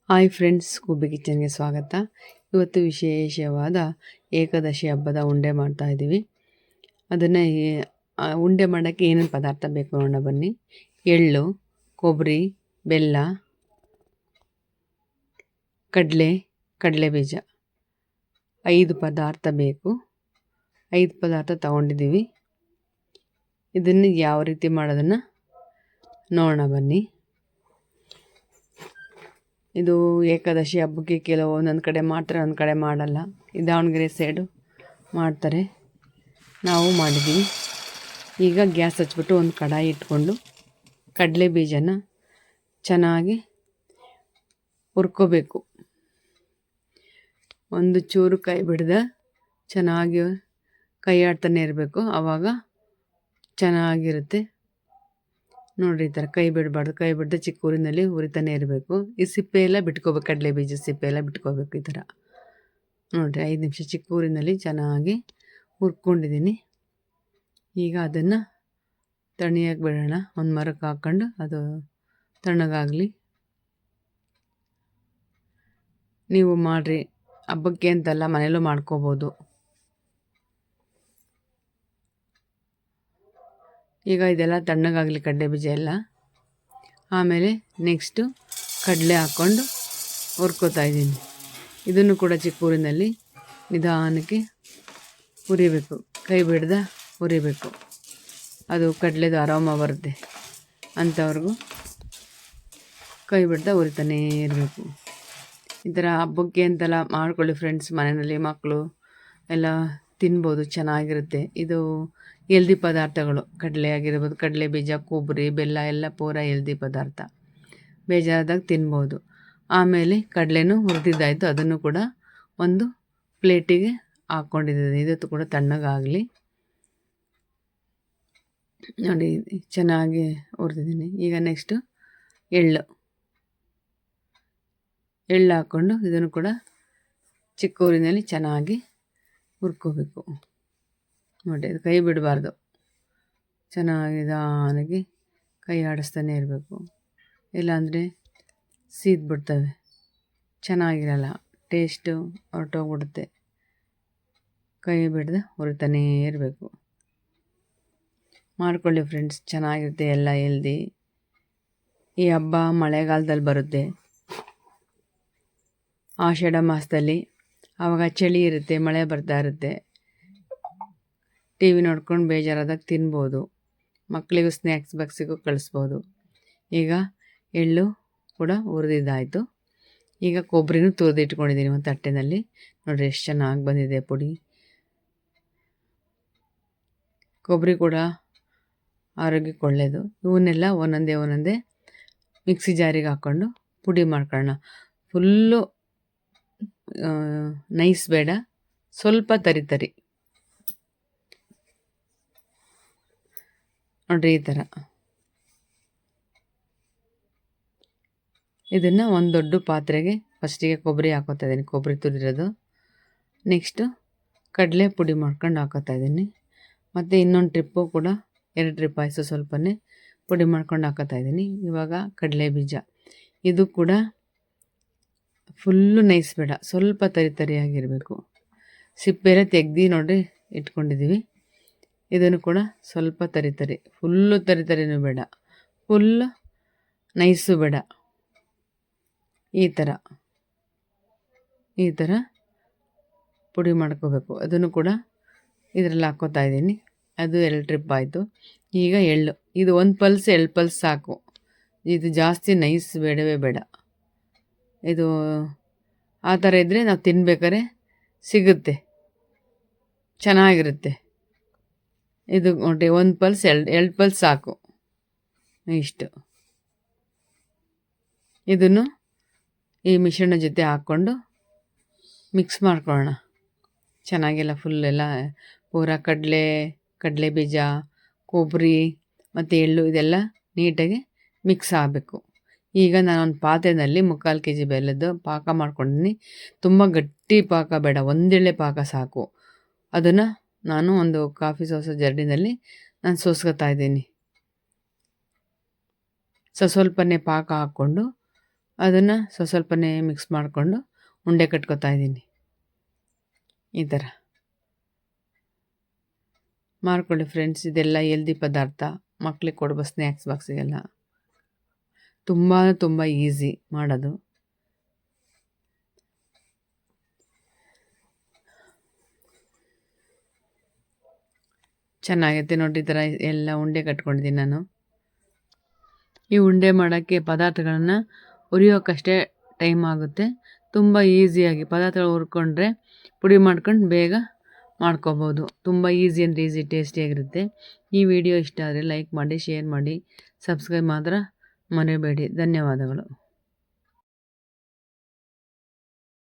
Hi friends, ಕೂಬಿ ಕಿಚನ್ಗೆ ಸ್ವಾಗತ. ಇವತ್ತು ವಿಶೇಷವಾದ ಏಕಾದಶಿ ಹಬ್ಬದ ಉಂಡೆ ಮಾಡ್ತಾ ಇದ್ದೀವಿ. ಅದನ್ನು ಉಂಡೆ ಮಾಡೋಕ್ಕೆ ಏನೇನು ಪದಾರ್ಥ ಬೇಕು ನೋಡೋಣ ಬನ್ನಿ. ಎಳ್ಳು, ಕೊಬ್ಬರಿ, ಬೆಲ್ಲ, ಕಡಲೆ ಬೀಜ 5 ಪದಾರ್ಥ ಬೇಕು. 5 ಪದಾರ್ಥ ತಗೊಂಡಿದ್ದೀವಿ. ಇದನ್ನು ಯಾವ ರೀತಿ ಮಾಡೋದನ್ನು ನೋಡೋಣ ಬನ್ನಿ. ಇದು ಏಕಾದಶಿ ಹಬ್ಬಕ್ಕೆ ಕೆಲವು ಒಂದೊಂದು ಕಡೆ ಮಾಡ್ತಾರೆ, ಒಂದು ಕಡೆ ಮಾಡಲ್ಲ. ಈ ದಾವಣಗೆರೆ ಸೈಡು ಮಾಡ್ತಾರೆ, ನಾವು ಮಾಡಿದ್ದೀವಿ. ಈಗ ಗ್ಯಾಸ್ ಹಚ್ಬಿಟ್ಟು ಒಂದು ಕಡಾಯಿ ಇಟ್ಕೊಂಡು ಕಡಲೆ ಬೀಜನ ಚೆನ್ನಾಗಿ ಹುರ್ಕೋಬೇಕು. ಒಂದು ಚೂರು ಕೈ ಬಿಡ್ದ ಚೆನ್ನಾಗಿ ಕೈ ಆಡ್ತಾನೆ ಇರಬೇಕು, ಆವಾಗ ಚೆನ್ನಾಗಿರುತ್ತೆ. ನೋಡಿರಿ, ಈ ಥರ ಕೈ ಬಿಡಬಾರ್ದು. ಕೈ ಬಿಡದೆ ಚಿಕ್ಕ ಊರಿನಲ್ಲಿ ಹುರಿತಾನೆ ಇರಬೇಕು. ಈ ಸಿಪ್ಪೆ ಎಲ್ಲ ಬಿಟ್ಕೋಬೇಕು, ಕಡಲೆ ಬೀಜ ಸಿಪ್ಪೆ ಎಲ್ಲ ಬಿಟ್ಕೋಬೇಕು. ಈ ಥರ ನೋಡಿರಿ, 5 ನಿಮಿಷ ಚಿಕ್ಕ ಊರಿನಲ್ಲಿ ಚೆನ್ನಾಗಿ ಹುರ್ಕೊಂಡಿದ್ದೀನಿ. ಈಗ ಅದನ್ನು ತಣಿಯಾಗಿ ಬಿಡೋಣ. ಒಂದು ಮರಕ್ಕೆ ಹಾಕ್ಕೊಂಡು ಅದು ತಣ್ಣಗಾಗಲಿ. ನೀವು ಮಾಡಿರಿ, ಹಬ್ಬಕ್ಕೆ ಅಂತಲ್ಲ, ಮನೆಯಲ್ಲೂ ಮಾಡ್ಕೋಬೋದು. ಈಗ ಇದೆಲ್ಲ ತಣ್ಣಗಾಗಲಿ ಕಡಲೆ ಬೀಜ ಎಲ್ಲ. ಆಮೇಲೆ ನೆಕ್ಸ್ಟು ಕಡಲೆ ಹಾಕ್ಕೊಂಡು ಹುರ್ಕೋತಾ ಇದ್ದೀನಿ. ಇದನ್ನು ಕೂಡ ಚಿಕ್ಕ ಊರಿನಲ್ಲಿ ನಿಧಾನಕ್ಕೆ ಹುರಿಬೇಕು, ಕೈ ಬಿಡ್ದ ಹುರಿಬೇಕು. ಅದು ಕಡಲೆದು ಆರಾಮ ಬರುತ್ತೆ ಅಂಥವ್ರಿಗೂ ಕೈ ಬಿಡ್ದ ಹುರಿತಾನೇ ಇರಬೇಕು. ಈ ಥರ ಹಬ್ಬಕ್ಕೆ ಅಂತೆಲ್ಲ ಮಾಡ್ಕೊಳ್ಳಿ ಫ್ರೆಂಡ್ಸ್. ಮನೆಯಲ್ಲಿ ಮಕ್ಕಳು ಎಲ್ಲ ತಿನ್ಬೋದು, ಚೆನ್ನಾಗಿರುತ್ತೆ. ಇದು ಹೆಲ್ದಿ ಪದಾರ್ಥಗಳು. ಕಡಲೆ ಆಗಿರ್ಬೋದು, ಕಡಲೆ ಬೀಜ, ಕೊಬ್ಬರಿ, ಬೆಲ್ಲ ಎಲ್ಲ ಪೂರ ಹೆಲ್ದಿ ಪದಾರ್ಥ. ಬೇಜಾರಾದಾಗ ತಿನ್ಬೋದು. ಆಮೇಲೆ ಕಡಲೆನೂ ಹುರಿದಿದ್ದಾಯಿತು, ಅದನ್ನು ಕೂಡ ಒಂದು ಪ್ಲೇಟಿಗೆ ಹಾಕ್ಕೊಂಡಿದ್ದೀನಿ. ಇದು ಕೂಡ ತಣ್ಣಗಾಗಲಿ. ನೋಡಿ, ಚೆನ್ನಾಗಿ ಹುರಿದಿದ್ದೀನಿ. ಈಗ ನೆಕ್ಸ್ಟು ಎಳ್ಳು ಹಾಕ್ಕೊಂಡು ಇದನ್ನು ಕೂಡ ಚಿಕ್ಕ ಊರಿನಲ್ಲಿ ಚೆನ್ನಾಗಿ ಹುರ್ಕೋಬೇಕು. ನೋಡಿ, ಅದು ಕೈ ಬಿಡಬಾರ್ದು, ಚೆನ್ನಾಗಿ ನಿಧಾನಕ್ಕೆ ಕೈ ಆಡಿಸ್ತಾನೆ ಇರಬೇಕು. ಇಲ್ಲಾಂದರೆ ಸೀದ್ಬಿಡ್ತವೆ, ಚೆನ್ನಾಗಿರಲ್ಲ, ಟೇಸ್ಟು ಹೊರಟೋಗ್ಬಿಡುತ್ತೆ. ಕೈ ಬಿಡದೆ ಹುರಿತಾನೇ ಇರಬೇಕು. ಮಾಡ್ಕೊಳ್ಳಿ ಫ್ರೆಂಡ್ಸ್, ಚೆನ್ನಾಗಿರುತ್ತೆ, ಎಲ್ಲ ಹೆಲ್ದಿ. ಈ ಹಬ್ಬ ಮಳೆಗಾಲದಲ್ಲಿ ಬರುತ್ತೆ, ಆಷಾಢ ಮಾಸದಲ್ಲಿ. ಆವಾಗ ಚಳಿ ಇರುತ್ತೆ, ಮಳೆ ಬರ್ತಾ ಇರುತ್ತೆ. ಟಿ ವಿ ನೋಡ್ಕೊಂಡು ಬೇಜಾರಾದಾಗ ತಿನ್ಬೋದು. ಮಕ್ಕಳಿಗೂ ಸ್ನ್ಯಾಕ್ಸ್ ಬಾಕ್ಸಿಗೂ ಕಳಿಸ್ಬೋದು. ಈಗ ಎಳ್ಳು ಕೂಡ ಹುರಿದಿದ್ದಾಯಿತು. ಈಗ ಕೊಬ್ಬರಿನೂ ತುರಿದಿಟ್ಕೊಂಡಿದ್ದೀನಿ ಒಂದು ತಟ್ಟೆನಲ್ಲಿ. ನೋಡಿರಿ, ಎಷ್ಟು ಚೆನ್ನಾಗಿ ಬಂದಿದೆ ಪುಡಿ. ಕೊಬ್ಬರಿ ಕೂಡ ಆರೋಗ್ಯಕ್ಕೆ ಒಳ್ಳೆಯದು. ಇವನ್ನೆಲ್ಲ ಒಂದೊಂದೇ ಮಿಕ್ಸಿ ಜಾರಿಗೆ ಹಾಕ್ಕೊಂಡು ಪುಡಿ ಮಾಡ್ಕೊಳ್ಳೋಣ. ಫುಲ್ಲು ನೈಸ್ ಬೇಡ, ಸ್ವಲ್ಪ ತರಿ. ನೋಡಿರಿ, ಈ ಥರ. ಇದನ್ನು ಒಂದು ದೊಡ್ಡ ಪಾತ್ರೆಗೆ ಫಸ್ಟಿಗೆ ಕೊಬ್ಬರಿ ಹಾಕೋತಾ ಇದ್ದೀನಿ, ಕೊಬ್ಬರಿ ತುರಿದಿರೋದು. ನೆಕ್ಸ್ಟು ಕಡಲೆ ಪುಡಿ ಮಾಡ್ಕೊಂಡು ಹಾಕೋತಾ ಇದ್ದೀನಿ. ಮತ್ತು ಇನ್ನೊಂದು ಟ್ರಿಪ್ಪು ಕೂಡ 2 ಟ್ರಿಪ್ ಆಯಿತು, ಸ್ವಲ್ಪನೇ ಪುಡಿ ಮಾಡ್ಕೊಂಡು ಹಾಕೋತಾ ಇದ್ದೀನಿ. ಇವಾಗ ಕಡಲೆ ಬೀಜ, ಇದು ಕೂಡ ಫುಲ್ಲು ನೈಸ್ ಬೇಡ, ಸ್ವಲ್ಪ ತರಿಯಾಗಿರಬೇಕು. ಸಿಪ್ಪೆಲ್ಲ ತೆಗ್ದು ನೋಡಿರಿ ಇಟ್ಕೊಂಡಿದ್ದೀವಿ. ಇದನ್ನು ಕೂಡ ಸ್ವಲ್ಪ ತರಿ, ಫುಲ್ಲು ತರಿನೂ ಬೇಡ, ಫುಲ್ಲು ನೈಸು ಬೇಡ. ಈ ಥರ ಪುಡಿ ಮಾಡ್ಕೋಬೇಕು. ಅದನ್ನು ಕೂಡ ಇದರಲ್ಲಿ ಹಾಕ್ಕೋತಾ ಇದ್ದೀನಿ. ಅದು 2 ಟ್ರಿಪ್ ಆಯಿತು. ಈಗ ಎಳ್ಳು, ಇದು 1 ಪಲ್ಸ್ 2 ಪಲ್ಸ್ ಸಾಕು. ಇದು ಜಾಸ್ತಿ ನೈಸ್ ಬೇಡವೇ ಬೇಡ. ಇದು ಆ ಥರ ಇದ್ದರೆ ನಾವು ತಿನ್ಬೇಕಾದ್ರೆ ಸಿಗುತ್ತೆ, ಚೆನ್ನಾಗಿರುತ್ತೆ. ಇದು ನೋಡಿ, 1 ಪಲ್ಸ್ 2 ಪಲ್ಸ್ ಸಾಕು. ಇಷ್ಟು. ಇದನ್ನು ಈ ಮಿಶ್ರಣ ಜೊತೆ ಹಾಕ್ಕೊಂಡು ಮಿಕ್ಸ್ ಮಾಡ್ಕೊಳ್ಳೋಣ ಚೆನ್ನಾಗೆಲ್ಲ. ಫುಲ್ಲೆಲ್ಲ ಪೂರ ಕಡಲೆ ಬೀಜ, ಕೊಬ್ಬರಿ ಮತ್ತು ಎಳ್ಳು ಇದೆಲ್ಲ ನೀಟಾಗಿ ಮಿಕ್ಸ್ ಆಗಬೇಕು. ಈಗ ನಾನೊಂದು ಪಾತ್ರೆಯಲ್ಲಿ 3/4 kg ಬೆಲ್ಲದ್ದು ಪಾಕ ಮಾಡ್ಕೊಂಡಿದ್ದೀನಿ. ತುಂಬ ಗಟ್ಟಿ ಪಾಕ ಬೇಡ, ಒಂದೆಳೆ ಪಾಕ ಸಾಕು. ಅದನ್ನು ನಾನು ಒಂದು ಕಾಫಿ ಸೋಸೋ ಜರಡಿನಲ್ಲಿ ನಾನು ಸೋಸ್ಕೊತಾ ಇದ್ದೀನಿ. ಸ್ವಲ್ಪನೇ ಪಾಕ ಹಾಕ್ಕೊಂಡು ಅದನ್ನು ಸ್ವಲ್ಪನೇ ಮಿಕ್ಸ್ ಮಾಡಿಕೊಂಡು ಉಂಡೆ ಕಟ್ಕೊತಾ ಇದ್ದೀನಿ. ಈ ಥರ ಮಾಡ್ಕೊಳ್ಳಿ ಫ್ರೆಂಡ್ಸ್. ಇದೆಲ್ಲ ಹೆಲ್ದಿ ಪದಾರ್ಥ, ಮಕ್ಳಿಗೆ ಕೊಡ್ಬೋದು ಸ್ನ್ಯಾಕ್ಸ್ ಬಾಕ್ಸಿಗೆಲ್ಲ. ತುಂಬ ಈಸಿ ಮಾಡೋದು. ಚೆನ್ನಾಗೈತೆ ನೋಡಿ. ಈ ಥರ ಎಲ್ಲ ಉಂಡೆ ಕಟ್ಕೊಂಡಿದ್ದೀನಿ ನಾನು. ಈ ಉಂಡೆ ಮಾಡೋಕ್ಕೆ ಪದಾರ್ಥಗಳನ್ನು ಹುರಿಯೋಕ್ಕಷ್ಟೇ ಟೈಮ್ ಆಗುತ್ತೆ. ತುಂಬ ಈಸಿಯಾಗಿ ಪದಾರ್ಥಗಳು ಹುರ್ಕೊಂಡ್ರೆ ಪುಡಿ ಮಾಡ್ಕೊಂಡು ಬೇಗ ಮಾಡ್ಕೋಬೋದು. ತುಂಬ ಈಸಿ ಅಂದರೆ ಈಸಿ, ಟೇಸ್ಟಿಯಾಗಿರುತ್ತೆ. ಈ ವಿಡಿಯೋ ಇಷ್ಟ ಆದರೆ ಲೈಕ್ ಮಾಡಿ, ಶೇರ್ ಮಾಡಿ, ಸಬ್ಸ್ಕ್ರೈಬ್ ಮಾತ್ರ ಮರಿಬೇಡಿ. ಧನ್ಯವಾದಗಳು.